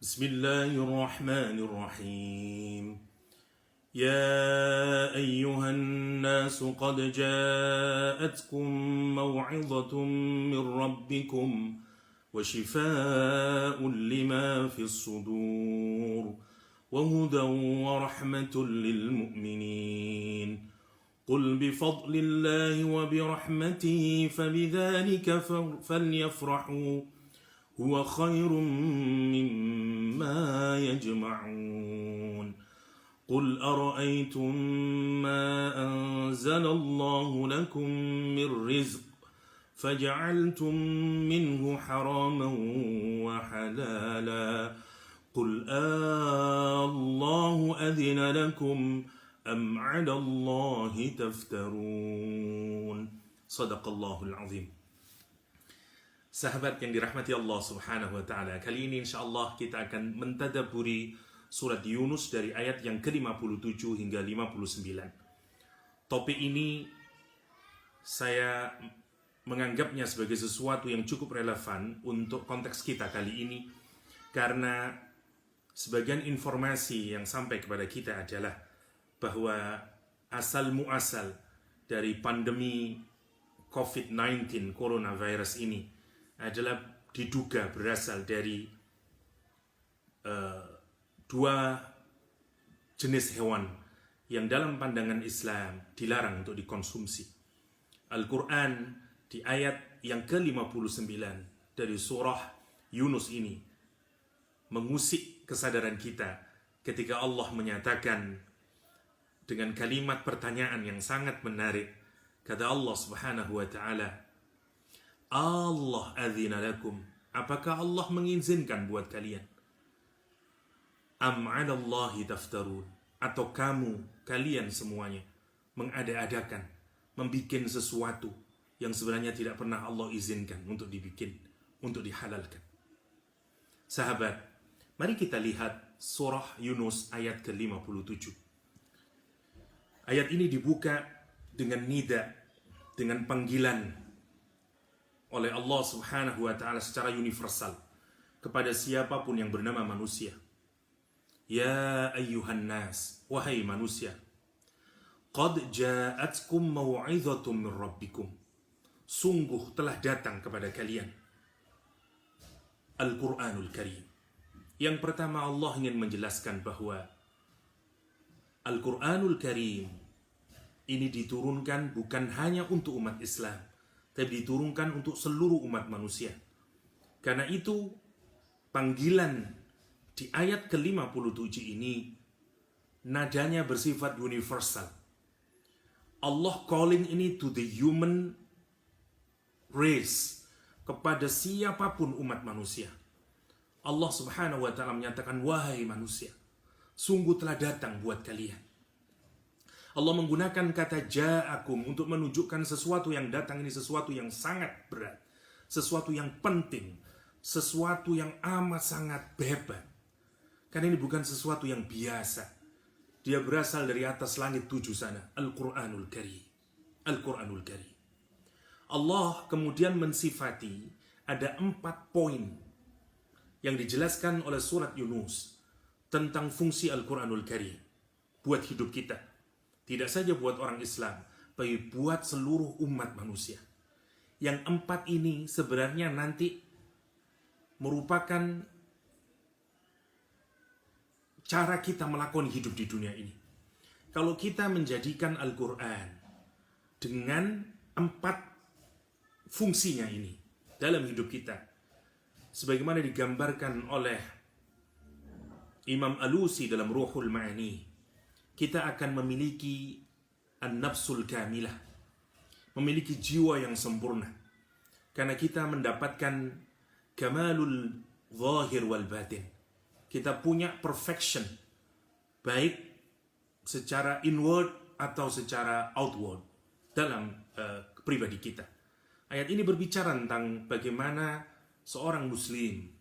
بسم الله الرحمن الرحيم يا أيها الناس قد جاءتكم موعظة من ربكم وشفاء لما في الصدور وهدى ورحمة للمؤمنين قل بفضل الله وبرحمته فبذلك فليفرحوا هو خير مما يجمعون قل أرأيتم ما أنزل الله لكم من رزق فجعلتم منه حراما وحلالا قل الله أذن لكم أم على الله تفترون صدق الله العظيم. Sahabat yang dirahmati Allah Subhanahu wa taala, kali ini insyaallah kita akan mentadabburi surat Yunus dari ayat yang ke-57 hingga 59. Topik ini saya menganggapnya sebagai sesuatu yang cukup relevan untuk konteks kita kali ini, karena sebagian informasi yang sampai kepada kita adalah bahwa asal muasal dari pandemi COVID-19 coronavirus ini adalah diduga berasal dari dua jenis hewan yang dalam pandangan Islam dilarang untuk dikonsumsi. Al-Quran di ayat yang ke-59 dari surah Yunus ini mengusik kesadaran kita ketika Allah menyatakan dengan kalimat pertanyaan yang sangat menarik. Kata Allah Subhanahu wa taala, Allah adzina lakum, apakah Allah mengizinkan buat kalian? Am 'alallahi taftarun, atau kalian semuanya mengada-adakan, membikin sesuatu yang sebenarnya tidak pernah Allah izinkan untuk dibikin, untuk dihalalkan. Sahabat, mari kita lihat surah Yunus ayat ke-57. Ayat ini dibuka dengan nida, dengan panggilan oleh Allah Subhanahu wa taala secara universal kepada siapapun yang bernama manusia. Ya ayyuhan nas, wahai manusia, qad ja'atkum mau'izatun min rabbikum, sungguh telah datang kepada kalian Al-Quranul Karim. Yang pertama, Allah ingin menjelaskan bahwa Al-Quranul Karim ini diturunkan bukan hanya untuk umat Islam, tapi diturunkan untuk seluruh umat manusia. Karena itu panggilan di ayat ke-57 ini nadanya bersifat universal. Allah calling ini to the human race, kepada siapapun umat manusia. Allah Subhanahu wa taala menyatakan, wahai manusia, sungguh telah datang buat kalian. Allah menggunakan kata ja'akum untuk menunjukkan sesuatu yang datang ini sesuatu yang sangat berat, sesuatu yang penting, sesuatu yang amat sangat hebat. Karena ini bukan sesuatu yang biasa. Dia berasal dari atas langit 7 sana, Al-Quranul Karim. Al-Quranul Karim. Allah kemudian mensifati ada 4 poin yang dijelaskan oleh surat Yunus tentang fungsi Al-Quranul Karim buat hidup kita. Tidak saja buat orang Islam, tapi buat seluruh umat manusia. Yang 4 ini sebenarnya nanti merupakan cara kita melakukan hidup di dunia ini. Kalau kita menjadikan Al-Quran dengan 4 fungsinya ini dalam hidup kita, sebagaimana digambarkan oleh Imam Alusi dalam Ruhul Ma'ani, kita akan memiliki an-nafsul kamilah, memiliki jiwa yang sempurna, karena kita mendapatkan kamalul zahir wal batin. Kita punya perfection, baik secara inward atau secara outward dalam pribadi kita. Ayat ini berbicara tentang bagaimana seorang muslim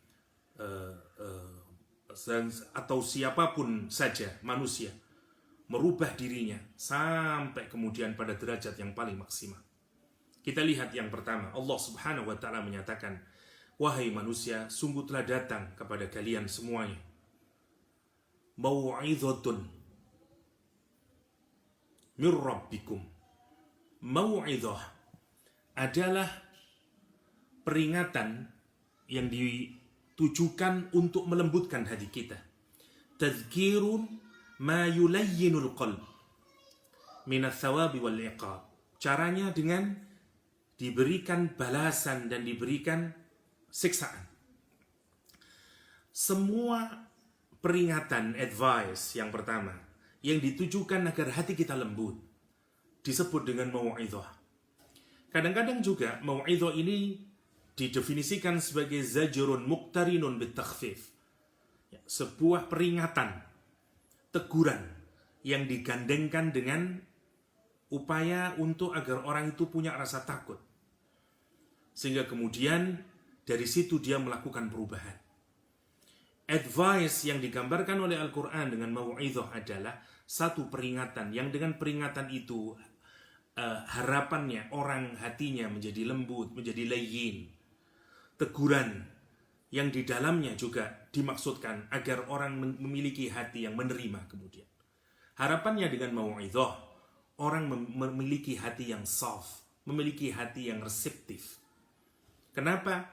atau siapapun saja manusia merubah dirinya sampai kemudian pada derajat yang paling maksimal. Kita lihat yang pertama, Allah Subhanahu wa taala menyatakan, wahai manusia, sungguh telah datang kepada kalian semuanya mau'izatun mir rabbikum. Mau'izah adalah peringatan yang ditujukan untuk melembutkan hati kita. Tadhkirun ma yulayyinul qalb minas thawabi wal iqab. Caranya dengan diberikan balasan dan diberikan siksaan. Semua peringatan, advice yang pertama yang ditujukan agar hati kita lembut disebut dengan mau'izah. Kadang-kadang juga mau'izah ini didefinisikan sebagai zajrun muqtarinun bitakhfif. Sebuah peringatan, teguran yang digandengkan dengan upaya untuk agar orang itu punya rasa takut. Sehingga kemudian dari situ dia melakukan perubahan. Advice yang digambarkan oleh Al-Quran dengan mau'izah adalah satu peringatan yang dengan peringatan itu harapannya orang hatinya menjadi lembut, menjadi layyin. Teguran yang di dalamnya juga dimaksudkan agar orang memiliki hati yang menerima kemudian. Harapannya dengan mau'izah, orang memiliki hati yang soft, memiliki hati yang reseptif. Kenapa?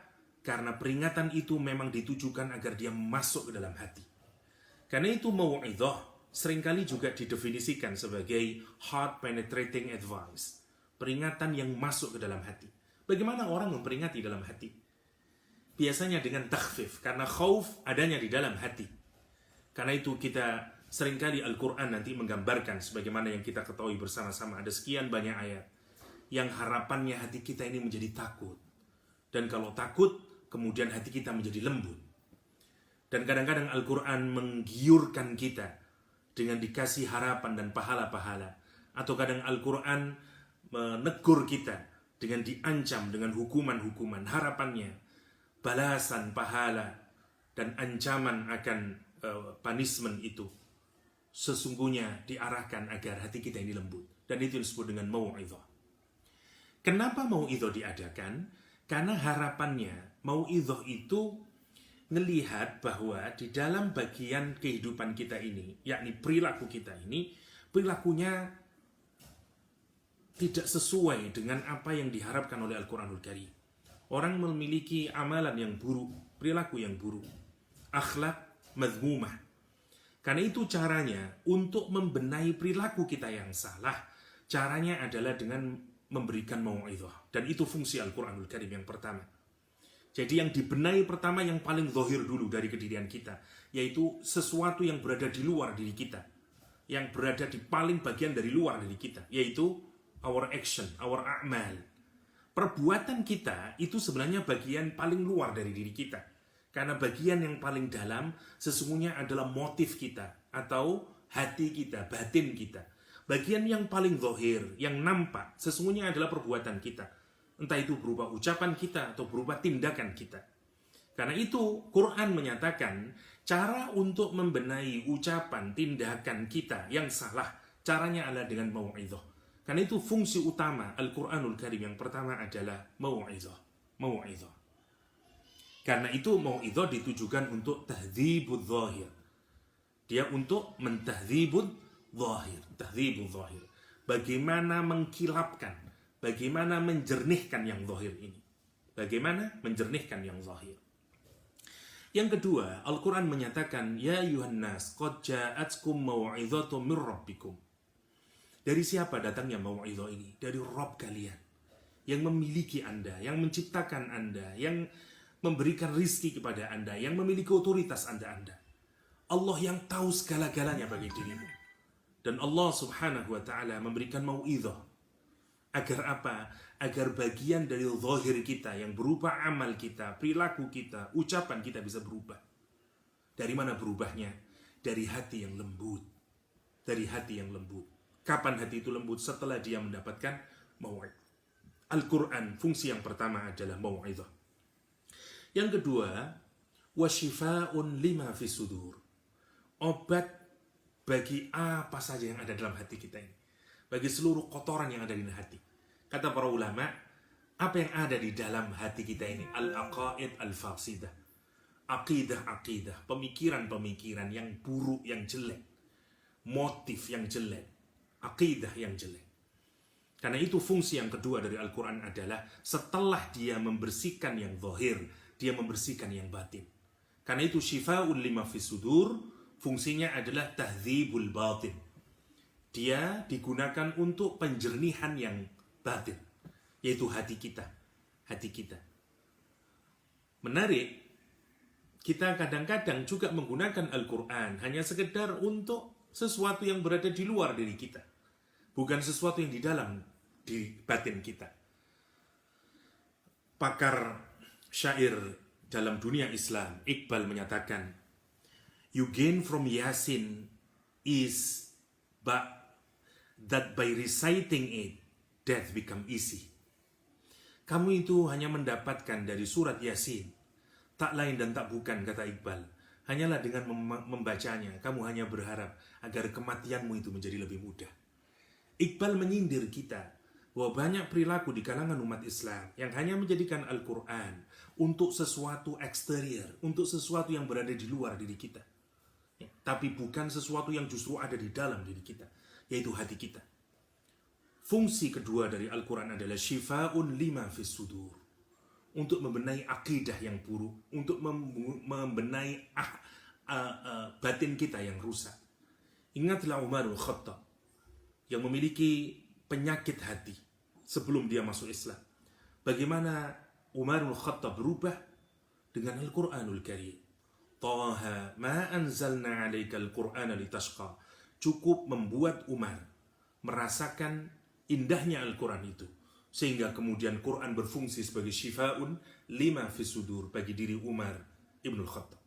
Karena peringatan itu memang ditujukan agar dia masuk ke dalam hati. Karena itu mau'izah seringkali juga didefinisikan sebagai heart penetrating advice. Peringatan yang masuk ke dalam hati. Bagaimana orang memperingati dalam hati? Biasanya dengan takhfif, karena khauf adanya di dalam hati. Karena itu kita seringkali Al-Quran nanti menggambarkan sebagaimana yang kita ketahui bersama-sama. Ada sekian banyak ayat yang harapannya hati kita ini menjadi takut. Dan kalau takut, kemudian hati kita menjadi lembut. Dan kadang-kadang Al-Quran menggiurkan kita dengan dikasih harapan dan pahala-pahala. Atau kadang Al-Quran menegur kita dengan diancam dengan hukuman-hukuman. Harapannya balasan, pahala, dan ancaman akan punishment itu sesungguhnya diarahkan agar hati kita ini lembut. Dan itu disebut dengan mau'izah. Kenapa mau'izah diadakan? Karena harapannya mau'izah itu ngelihat bahwa di dalam bagian kehidupan kita ini, yakni perilaku kita ini, perilakunya tidak sesuai dengan apa yang diharapkan oleh Al-Quranul Karim. Orang memiliki amalan yang buruk, perilaku yang buruk, akhlak madhmumah. Karena itu caranya untuk membenahi perilaku kita yang salah, caranya adalah dengan memberikan mau'izah. Dan itu fungsi Al-Quranul Karim yang pertama. Jadi yang dibenahi pertama yang paling zahir dulu dari kedirian kita, yaitu sesuatu yang berada di luar diri kita, yang berada di paling bagian dari luar diri kita, yaitu our action, our a'mal. Perbuatan kita itu sebenarnya bagian paling luar dari diri kita. Karena bagian yang paling dalam sesungguhnya adalah motif kita atau hati kita, batin kita. Bagian yang paling zahir, yang nampak sesungguhnya adalah perbuatan kita. Entah itu berupa ucapan kita atau berupa tindakan kita. Karena itu Quran menyatakan cara untuk membenahi ucapan, tindakan kita yang salah, caranya adalah dengan mau'izah. Karena itu fungsi utama Al-Quranul Karim yang pertama adalah mau'izah. Mau'izah. Karena itu mau'izah ditujukan untuk tahdzibul zahir. Dia untuk mentahdzibul zahir. Tahdzibul zahir. Bagaimana mengkilapkan, bagaimana menjernihkan yang zahir ini. Bagaimana menjernihkan yang zahir. Yang kedua, Al-Quran menyatakan, Ya ayuhannas, qad ja'atkum mau'izatun mir rabbikum. Dari siapa datangnya mau'izah ini? Dari Rabb kalian. Yang memiliki Anda, yang menciptakan Anda, yang memberikan rizki kepada Anda, yang memiliki otoritas Anda. Allah yang tahu segala-galanya bagi dirimu. Dan Allah subhanahu wa ta'ala memberikan mau'izah. Agar apa? Agar bagian dari zahir kita yang berupa amal kita, perilaku kita, ucapan kita bisa berubah. Dari mana berubahnya? Dari hati yang lembut. Dari hati yang lembut. Kapan hati itu lembut? Setelah dia mendapatkan mau'izah. Al-Quran, fungsi yang pertama adalah mau'izah. Yang kedua, wasyifa'un lima fis sudur. Obat bagi apa saja yang ada dalam hati kita ini. Bagi seluruh kotoran yang ada di hati. Kata para ulama, Apa yang ada di dalam hati kita ini? Al-aqaid al-fasidah. Aqidah-aqidah, pemikiran-pemikiran yang buruk, yang jelek. Motif yang jelek. Aqidah yang jelek. Karena itu fungsi yang kedua dari Al-Quran adalah setelah dia membersihkan yang zahir, dia membersihkan yang batin. Karena itu syifa'un lima fis sudur, fungsinya adalah tahdzibul batin. Dia digunakan untuk penjernihan yang batin, yaitu hati kita. Hati kita. Menarik, kita kadang-kadang juga menggunakan Al-Quran hanya sekedar untuk sesuatu yang berada di luar diri kita, bukan sesuatu yang di dalam di batin kita. Pakar syair dalam dunia Islam, Iqbal menyatakan, you gain from Yasin is that by reciting it, death become easy. Kamu itu hanya mendapatkan dari surat Yasin, tak lain dan tak bukan, kata Iqbal, hanyalah dengan membacanya, kamu hanya berharap agar kematianmu itu menjadi lebih mudah. Iqbal menyindir kita bahwa banyak perilaku di kalangan umat Islam yang hanya menjadikan Al-Quran untuk sesuatu eksterior, untuk sesuatu yang berada di luar diri kita. Ya, tapi bukan sesuatu yang justru ada di dalam diri kita, yaitu hati kita. Fungsi kedua dari Al-Quran adalah syifa'un lima fis sudur, untuk membenahi akidah yang buruk, untuk membenahi batin kita yang rusak. Ingatlah Umarul Khattab yang memiliki penyakit hati sebelum dia masuk Islam. Bagaimana Umarul Khattab berubah dengan Al-Quranul Karim. Taha ma anzalna 'alaikal Qur'ana litashqa. Cukup membuat Umar merasakan indahnya Al-Quran itu, sehingga kemudian Quran berfungsi sebagai syifa'un lima fis sudur bagi diri Umar Ibnul Khattab.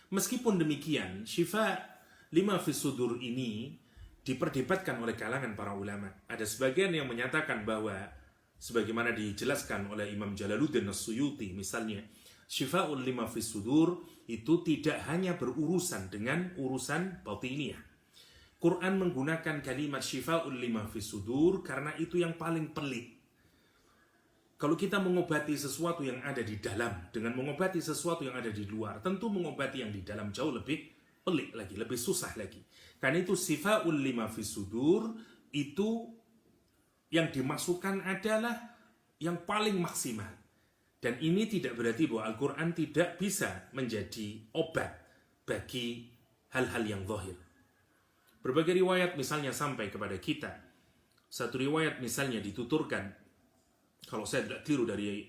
Meskipun demikian, syifa' lima fis sudur ini diperdebatkan oleh kalangan para ulama. Ada sebagian yang menyatakan bahwa sebagaimana dijelaskan oleh Imam Jalaluddin As-Suyuti misalnya, syifa'ul lima fis sudur itu tidak hanya berurusan dengan urusan batiniyah. Quran menggunakan kalimat syifa'ul lima fis sudur karena itu yang paling pelik. Kalau kita mengobati sesuatu yang ada di dalam dengan mengobati sesuatu yang ada di luar, tentu mengobati yang di dalam jauh lebih pelik lagi, lebih susah lagi. Karena itu syifa'ul lima fis sudur itu yang dimasukkan adalah yang paling maksimal. Dan ini tidak berarti bahwa Al-Quran tidak bisa menjadi obat bagi hal-hal yang zahir. Berbagai riwayat misalnya sampai kepada kita. Satu riwayat misalnya dituturkan, kalau saya tidak keliru, dari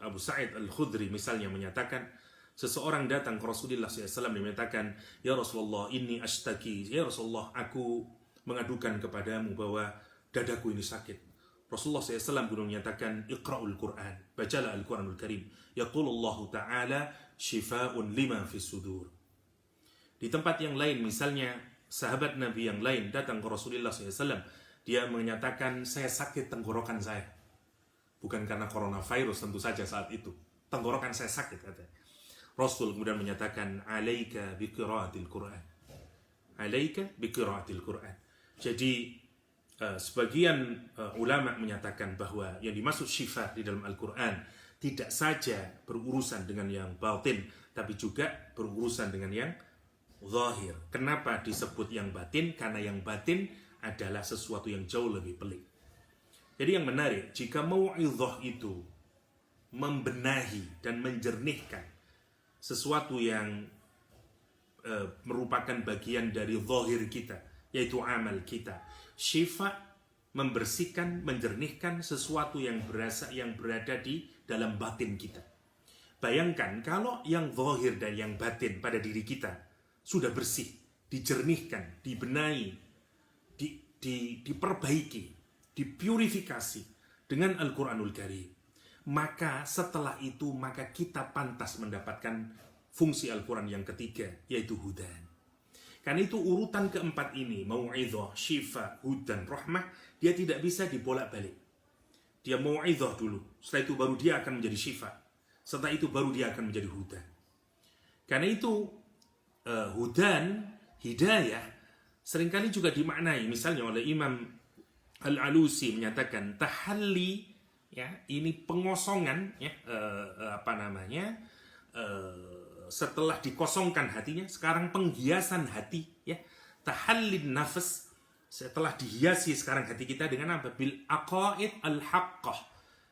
Abu Sa'id Al-Khudri misalnya menyatakan, seseorang datang ke Rasulullah SAW dan menyatakan, ya Rasulullah, inni ashtaki, ya Rasulullah, aku mengadukan kepadamu bahwa dadaku ini sakit. Rasulullah SAW pun menyatakan, iqra'ul Qur'an, bacalah Al-Quranul Karim. Yaqulullahu ta'ala, syifa'un lima fis sudur. Di tempat yang lain misalnya, sahabat Nabi yang lain datang ke Rasulullah SAW, dia menyatakan, saya sakit tenggorokan saya. Bukan karena coronavirus tentu saja saat itu. Tenggorokan saya sakit, katanya. Rasul kemudian menyatakan, alaika biqiraatil Qur'an. Alaika biqiraatil Qur'an. Jadi, sebagian ulama menyatakan bahwa yang dimaksud syifa di dalam Al-Quran tidak saja berurusan dengan yang batin, tapi juga berurusan dengan yang zahir. Kenapa disebut yang batin? Karena yang batin adalah sesuatu yang jauh lebih pelik. Jadi yang menarik, jika mau'izah itu membenahi dan menjernihkan sesuatu yang merupakan bagian dari zahir kita, yaitu amal kita, syifa membersihkan, menjernihkan sesuatu yang berada di dalam batin kita. Bayangkan kalau yang zahir dan yang batin pada diri kita sudah bersih, dijernihkan, dibenahi, diperbaiki, dipurifikasi dengan Al-Quranul Karim, maka setelah itu maka kita pantas mendapatkan fungsi Al-Quran yang ketiga, yaitu hudan. Karena itu urutan keempat ini, mau'izah, syifa, hudan, rahmah, dia tidak bisa dibolak-balik. Dia mau'izah dulu, setelah itu baru dia akan menjadi syifa, setelah itu baru dia akan menjadi hudan. Karena itu hudan, hidayah, seringkali juga dimaknai misalnya oleh Imam Al-Alusi menyatakan tahalli ya, ini pengosongan, ya, setelah dikosongkan hatinya, sekarang penghiasan hati, ya, tahallin nafas, setelah dihiasi sekarang hati kita dengan apa? Bil aqaid al haqqah,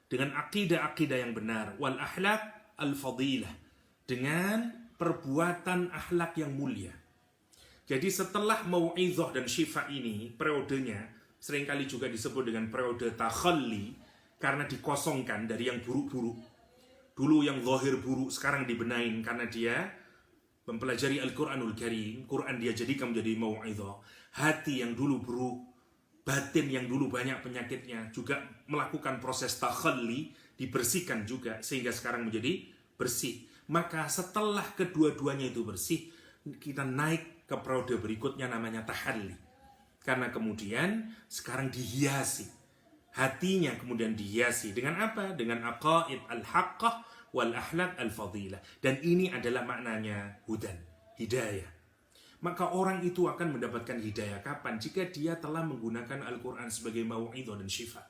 dengan akidah-akidah yang benar, wal akhlaq al fadilah, dengan perbuatan akhlak yang mulia. Jadi setelah mau'izah dan syifa ini, periodenya seringkali juga disebut dengan periode takhalli, karena dikosongkan dari yang buruk-buruk. Dulu yang zahir buruk, sekarang dibenain karena dia mempelajari Al-Quranul Karim. Quran dia jadikan menjadi mau'izah. Hati yang dulu buruk, batin yang dulu banyak penyakitnya, juga melakukan proses takhalli, dibersihkan juga, sehingga sekarang menjadi bersih. Maka setelah kedua-duanya itu bersih, kita naik ke periode berikutnya namanya tahalli. Karena kemudian sekarang dihiasi. Hatinya kemudian dihiasi dengan apa? Dengan aqaid al-haqqah wal akhlaq al-fadilah. Dan ini adalah maknanya hudan, hidayah. Maka orang itu akan mendapatkan hidayah kapan? Jika dia telah menggunakan Al-Quran sebagai mau'izah dan syifa.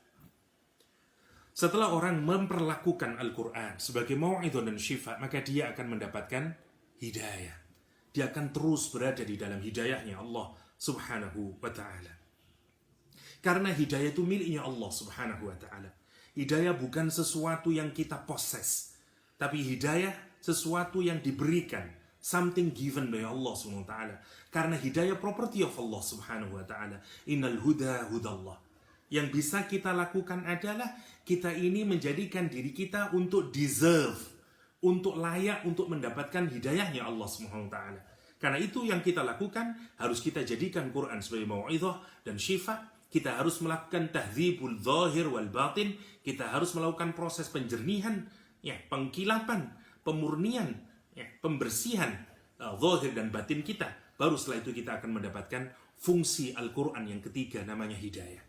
Setelah orang memperlakukan Al-Quran sebagai mau'izah dan syifa, maka dia akan mendapatkan hidayah. Dia akan terus berada di dalam hidayahnya Allah subhanahu wa ta'ala. Karena hidayah itu miliknya Allah subhanahu wa ta'ala. Hidayah bukan sesuatu yang kita possess, tapi hidayah sesuatu yang diberikan, something given by Allah subhanahu wa ta'ala. Karena hidayah property of Allah subhanahu wa ta'ala. Innal huda hudallah. Yang bisa kita lakukan adalah kita ini menjadikan diri kita untuk deserve, untuk layak untuk mendapatkan hidayahnya Allah subhanahu wa ta'ala. Karena itu yang kita lakukan, harus kita jadikan Quran sebagai mau'izah dan syifa. Kita harus melakukan tahdzibul zahir wal batin. Kita harus melakukan proses penjernihan, ya, pengkilapan, pemurnian, ya, pembersihan zahir dan batin kita. Baru setelah itu kita akan mendapatkan fungsi Al-Quran yang ketiga, namanya hidayah.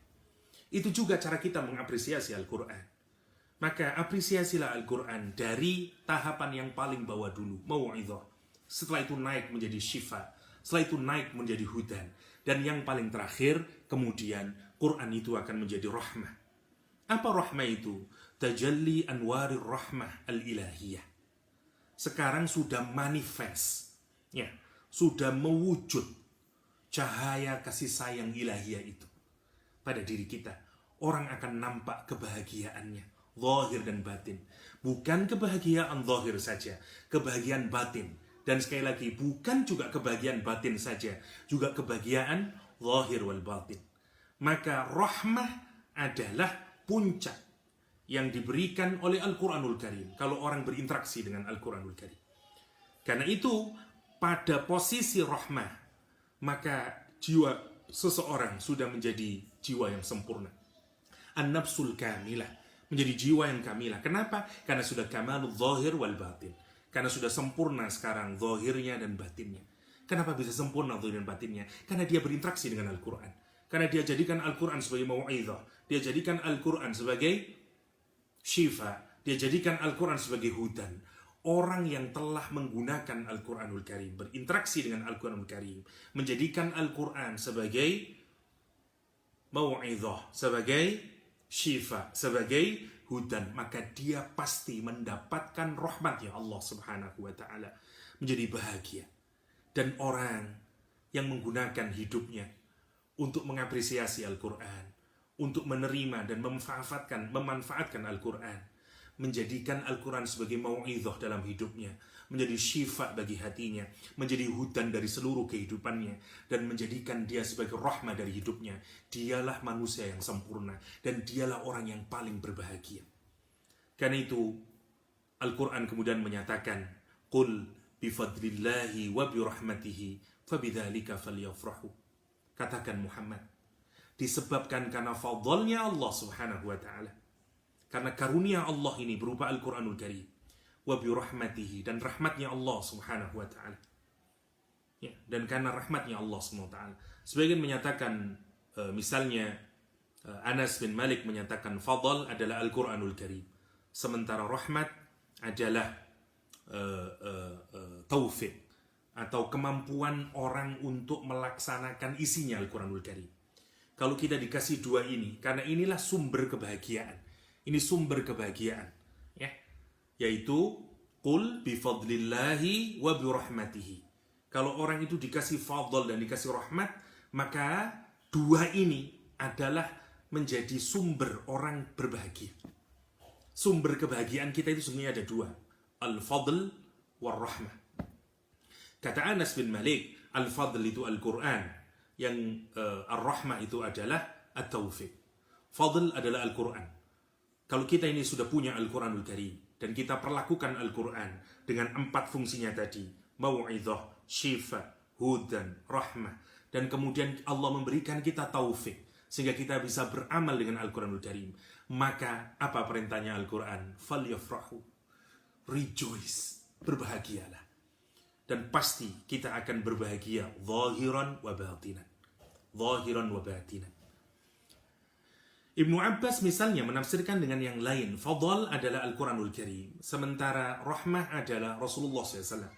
Itu juga cara kita mengapresiasi Al-Quran. Maka apresiasilah Al-Quran dari tahapan yang paling bawah dulu, mau'izah. Setelah itu naik menjadi syifa. Setelah itu naik menjadi hudan. Dan yang paling terakhir, kemudian Quran itu akan menjadi rahmah. Apa rahmah itu? Tajalli anwarir rahmah al-ilahiyah. Sekarang sudah manifest, ya, sudah mewujud cahaya kasih sayang ilahiyah itu pada diri kita. Orang akan nampak kebahagiaannya, zahir dan batin. Bukan kebahagiaan zahir saja, kebahagiaan batin. Dan sekali lagi, bukan juga kebahagiaan batin saja, juga kebahagiaan zahir wal batin. Maka rahmah adalah puncak yang diberikan oleh Al-Quranul Karim kalau orang berinteraksi dengan Al-Quranul Karim. Karena itu, pada posisi rahmah, maka jiwa seseorang sudah menjadi jiwa yang sempurna. An-nafsul kamilah, menjadi jiwa yang kamilah. Kenapa? Karena sudah kamalul zahir wal batin. Karena sudah sempurna sekarang zahirnya dan batinnya. Kenapa bisa sempurna zahir dan batinnya? Karena dia berinteraksi dengan Al-Quran. Karena dia jadikan Al-Quran sebagai mau'izah. Dia jadikan Al-Quran sebagai syifa. Dia jadikan Al-Quran sebagai hudan. Orang yang telah menggunakan Al-Quranul Karim, berinteraksi dengan Al-Quranul Karim, menjadikan Al-Quran sebagai mau'izah, sebagai syifa, sebagai hudan, maka dia pasti mendapatkan rahmatnya Allah subhanahu wa ta'ala, menjadi bahagia. Dan orang yang menggunakan hidupnya untuk mengapresiasi Al-Quran, untuk menerima dan memanfaatkan Al-Quran, menjadikan Al-Quran sebagai mau'izah dalam hidupnya, menjadi syifa bagi hatinya, menjadi hudan dari seluruh kehidupannya, dan menjadikan dia sebagai rahmah dari hidupnya. Dialah manusia yang sempurna, dan dialah orang yang paling berbahagia. Karena itu, Al-Quran kemudian menyatakan, Qul bifadlillahi wa birahmatihi, fabidzalika falyafrahu. Katakan Muhammad, disebabkan karena fadlnya Allah subhanahu wa ta'ala, karena karunia Allah ini berupa Al-Quranul Karim, wa birahmatihi, dan rahmatnya Allah subhanahu wa ta'ala, ya, dan karena rahmatnya Allah subhanahu wa ta'ala. Sebagian menyatakan, misalnya Anas bin Malik menyatakan fadl adalah Al-Quranul Karim, sementara rahmat adalah taufik atau kemampuan orang untuk melaksanakan isinya Al-Quranul Karim. Kalau kita dikasih dua ini, karena inilah sumber kebahagiaan, Ini sumber kebahagiaan, ya. Yaitu qul bifadlillahi wa birahmatihi. Kalau orang itu dikasih fadl dan dikasih rahmat, maka dua ini adalah menjadi sumber orang berbahagia. Sumber kebahagiaan kita itu sebenarnya ada dua, al-fadl war rahmah. Kata Anas bin Malik, al-fadl itu Al-Quran, yang ar-rahmah itu adalah at-taufiq. Fadl adalah Al-Quran. Kalau kita ini sudah punya Al-Quranul Karim dan kita perlakukan Al-Quran dengan 4 fungsinya tadi, mau'izah, syifa, hudan, rahmah, dan kemudian Allah memberikan kita taufik sehingga kita bisa beramal dengan Al-Quranul Karim, maka apa perintahnya Al-Quran? Falyafrahu, rejoice, berbahagialah. Dan pasti kita akan berbahagia zahiran wa batinan. Zahiran wa batinan. Ibnu Abbas misalnya menafsirkan dengan yang lain. Fadl adalah Al-Quranul Karim, sementara rahmah adalah Rasulullah SAW.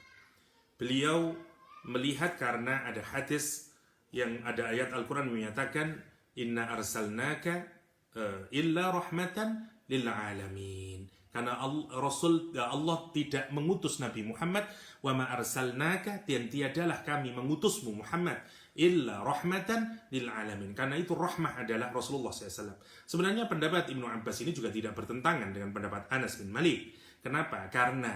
Beliau melihat karena ada hadis yang ada ayat Al-Quran menyatakan inna arsalnaka illa rahmatan lil alamin. Karena Allah tidak mengutus Nabi Muhammad, wa ma arsalnaka, dan tiadalah kami mengutusmu Muhammad illa rahmatan lil alamin. Karena itu rahmah adalah Rasulullah SAW. Sebenarnya pendapat Ibnu Abbas ini juga tidak bertentangan dengan pendapat Anas bin Malik. Kenapa? Karena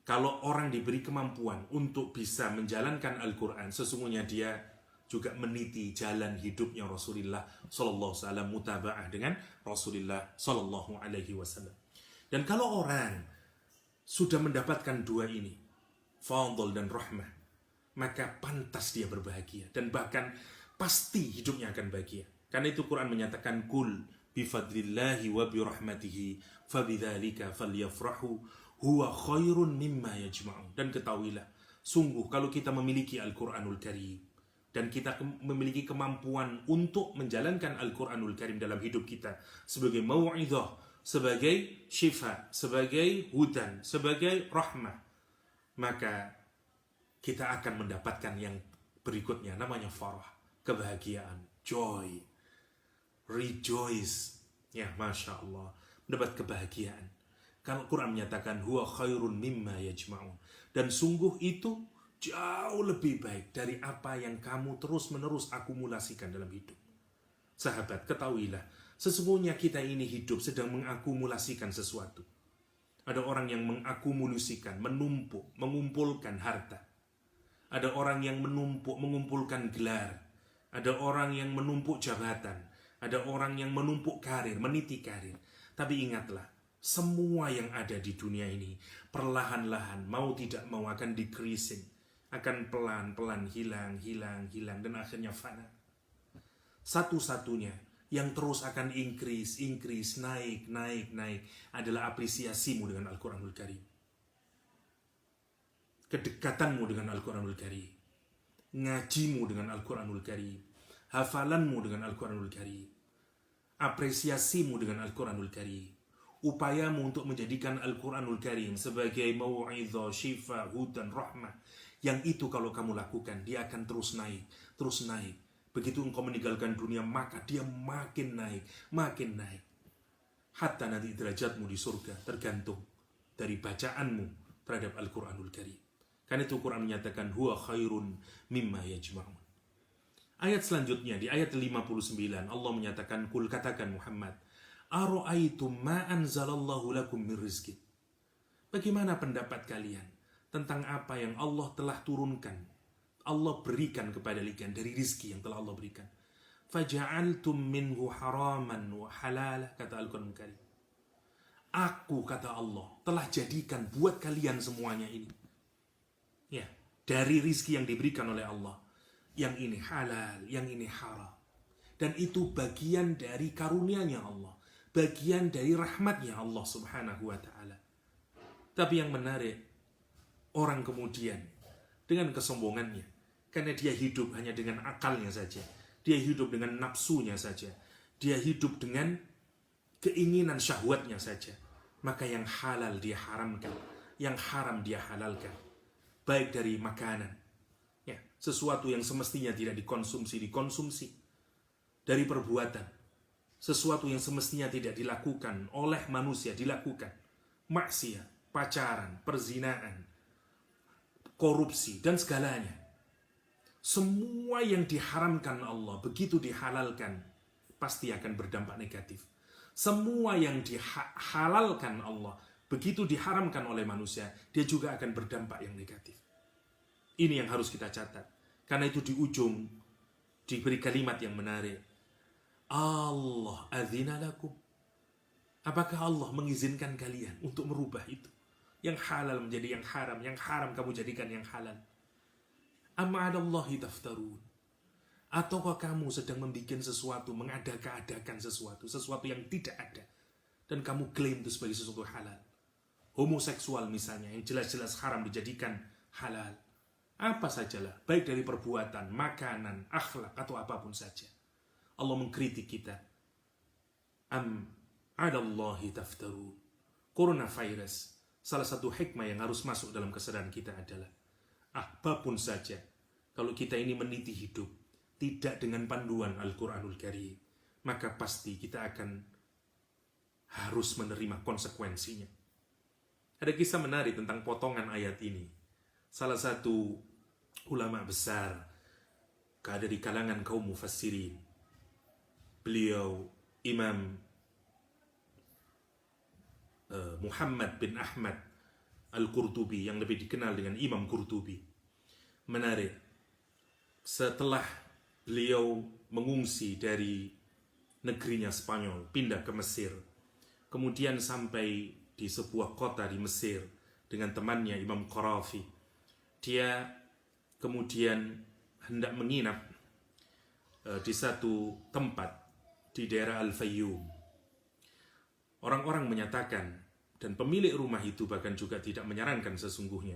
kalau orang diberi kemampuan untuk bisa menjalankan Al-Quran, sesungguhnya dia juga meniti jalan hidupnya Rasulullah Sallallahu Alaihi Wasallam, mutaba'ah dengan Rasulullah Sallallahu Alaihi Wasallam. Dan kalau orang sudah mendapatkan dua ini, fadl dan rahmah, maka pantas dia berbahagia dan bahkan pasti hidupnya akan bahagia. Karena itu Quran menyatakan kul bifadlillahi wa birahmatihi fabidzalika falyafrahu huwa khairun mimma yajma'un. Dan ketahuilah, sungguh kalau kita memiliki Al-Quranul Karim dan kita memiliki kemampuan untuk menjalankan Al-Quranul Karim dalam hidup kita sebagai mau'izah, sebagai syifa, sebagai hudan, sebagai rahmah, maka kita akan mendapatkan yang berikutnya, namanya farah, kebahagiaan, joy, rejoice, ya Masya Allah, mendapat kebahagiaan. Kalau Quran menyatakan huwa khairun mimma yajma'un, dan sungguh itu jauh lebih baik dari apa yang kamu terus-menerus akumulasikan dalam hidup. Sahabat, ketahuilah, sesungguhnya kita ini hidup sedang mengakumulasikan sesuatu. Ada orang yang mengakumulasikan, menumpuk, mengumpulkan harta. Ada orang yang menumpuk, mengumpulkan gelar. Ada orang yang menumpuk jabatan. Ada orang yang menumpuk karir, meniti karir. Tapi ingatlah, semua yang ada di dunia ini perlahan-lahan, mau tidak mau akan decreasing, akan pelan-pelan hilang, dan akhirnya fana. Satu-satunya yang terus akan increase, naik adalah apresiasimu dengan Al-Quranul Karim. Kedekatanmu dengan Al-Quranul Karim. Ngajimu dengan Al-Quranul Karim. Hafalanmu dengan Al-Quranul Karim. Apresiasimu dengan Al-Quranul Karim. Upayamu untuk menjadikan Al-Quranul Karim sebagai mau'izah, syifa, hudan, rahmah. Yang itu kalau kamu lakukan, dia akan terus naik. Begitu engkau meninggalkan dunia, maka dia makin naik. Hatta nanti derajatmu di surga tergantung dari bacaanmu terhadap Al-Quranul Karim. Karena itu Quran menyatakan huwa khairun mimma yajma'un. Ayat selanjutnya di ayat 59 Allah menyatakan, kul, katakan Muhammad, ara'aitum ma anzalallahu lakum min rizqin. Bagaimana pendapat kalian tentang apa yang Allah telah turunkan, Allah berikan kepada kalian dari rizki yang telah Allah berikan. Faja'altum minhu haraman wa halala, kata Al-Quran Karim. Aku, kata Allah, telah jadikan buat kalian semuanya ini, ya, dari rizki yang diberikan oleh Allah. Yang ini halal, yang ini haram. Dan itu bagian dari karunia-Nya Allah, bagian dari rahmat-Nya Allah subhanahu wa ta'ala. Tapi yang menarik, orang kemudian dengan kesombongannya, karena dia hidup hanya dengan akalnya saja, dia hidup dengan nafsunya saja, dia hidup dengan keinginan syahwatnya saja, maka yang halal dia haramkan, yang haram dia halalkan. Baik dari makanan, ya, sesuatu yang semestinya tidak dikonsumsi. Dari perbuatan, sesuatu yang semestinya tidak dilakukan oleh manusia dilakukan. Maksiat, pacaran, perzinaan, korupsi, dan segalanya. Semua yang diharamkan Allah, begitu dihalalkan, pasti akan berdampak negatif. Semua yang dihalalkan Allah, begitu diharamkan oleh manusia, dia juga akan berdampak yang negatif. Ini yang harus kita catat. Karena itu di ujung diberi kalimat yang menarik. Allah adzina lakum. Apakah Allah mengizinkan kalian untuk merubah itu? Yang halal menjadi yang haram kamu jadikan yang halal. Amma 'alallahi taftarun. Ataukah kamu sedang membuat sesuatu, mengadakan sesuatu yang tidak ada, dan kamu klaim itu sebagai sesuatu halal. Homoseksual misalnya, yang jelas-jelas haram dijadikan halal. Apa sajalah, baik dari perbuatan, makanan, akhlak, atau apapun saja. Allah mengkritik kita. Am 'alallahi taftarun. Coronavirus, salah satu hikmah yang harus masuk dalam kesadaran kita adalah apapun saja, kalau kita ini meniti hidup tidak dengan panduan Al-Quranul Karim, maka pasti kita akan harus menerima konsekuensinya. Ada kisah menarik tentang potongan ayat ini. Salah satu ulama besar dari kalangan kaum mufassirin, beliau Imam Muhammad bin Ahmad Al-Qurtubi, yang lebih dikenal dengan Imam Qurtubi. Menarik, setelah beliau mengungsi dari negerinya Spanyol, pindah ke Mesir, kemudian sampai di sebuah kota di Mesir dengan temannya Imam Qarafi. Dia kemudian hendak menginap di satu tempat di daerah Al-Fayyum. Orang-orang menyatakan, dan pemilik rumah itu bahkan juga tidak menyarankan sesungguhnya,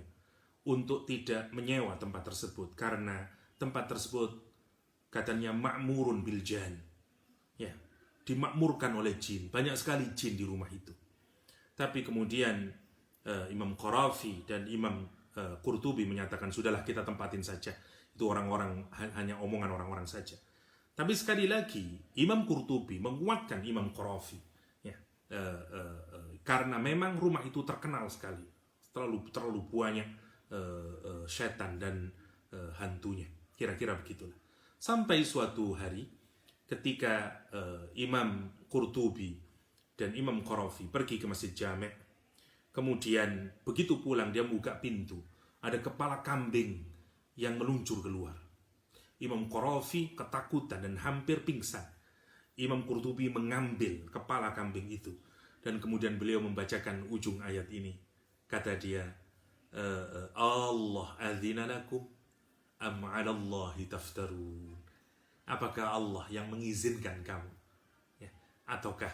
untuk tidak menyewa tempat tersebut, karena tempat tersebut katanya ma'murun bil jan, ya, dimakmurkan oleh jin, banyak sekali jin di rumah itu. Tapi kemudian Imam Qarafi dan Imam Qurtubi menyatakan, sudahlah kita tempatin saja, itu orang-orang, hanya omongan orang-orang saja. Tapi sekali lagi Imam Qurtubi menguatkan Imam Qarafi, ya, karena memang rumah itu terkenal sekali, terlalu banyak setan dan hantunya, kira-kira begitulah. Sampai suatu hari ketika Imam Qurtubi dan Imam Qarafi pergi ke Masjid Jami', kemudian begitu pulang dia buka pintu, ada kepala kambing yang meluncur keluar. Imam Qarafi ketakutan dan hampir pingsan. Imam Qurtubi mengambil kepala kambing itu, dan kemudian beliau membacakan ujung ayat ini. Kata dia, Allah adzina lakum am 'alallahi taftarun. Apakah Allah yang mengizinkan kamu, ya, ataukah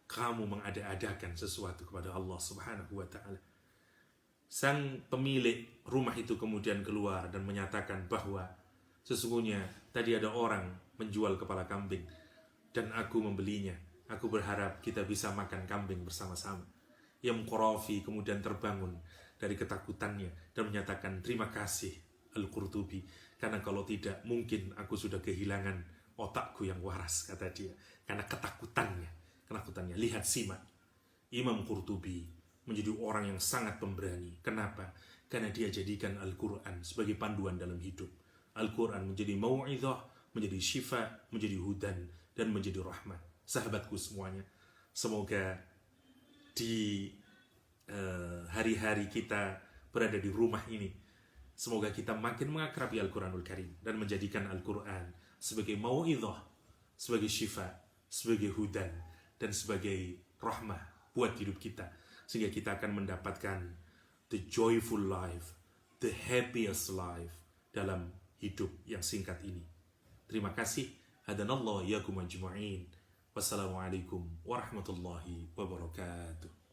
kamu mengada-adakan sesuatu kepada Allah Subhanahu wa ta'ala? Sang pemilik rumah itu kemudian keluar dan menyatakan bahwa sesungguhnya tadi ada orang menjual kepala kambing dan aku membelinya. Aku berharap kita bisa makan kambing bersama-sama. Imam Qarafi kemudian terbangun dari ketakutannya dan menyatakan, terima kasih Al-Qurtubi, karena kalau tidak mungkin aku sudah kehilangan otakku yang waras, kata dia, karena ketakutannya. Lihat, simak, Imam Qurtubi menjadi orang yang sangat pemberani. Kenapa? Karena dia jadikan Al-Quran sebagai panduan dalam hidup. Al-Quran menjadi mau'izah, menjadi syifa, menjadi hudan, dan menjadi rahmat. Sahabatku semuanya, semoga di hari-hari kita berada di rumah ini, semoga kita makin mengakrabi Al-Quranul Karim dan menjadikan Al-Quran sebagai mau'izah, sebagai syifa, sebagai hudan, dan sebagai rahmah buat hidup kita, sehingga kita akan mendapatkan the joyful life, the happiest life dalam hidup yang singkat ini. Terima kasih. Hadanallahu iyyakum ajma'in. Wassalamualaikum warahmatullahi wabarakatuh.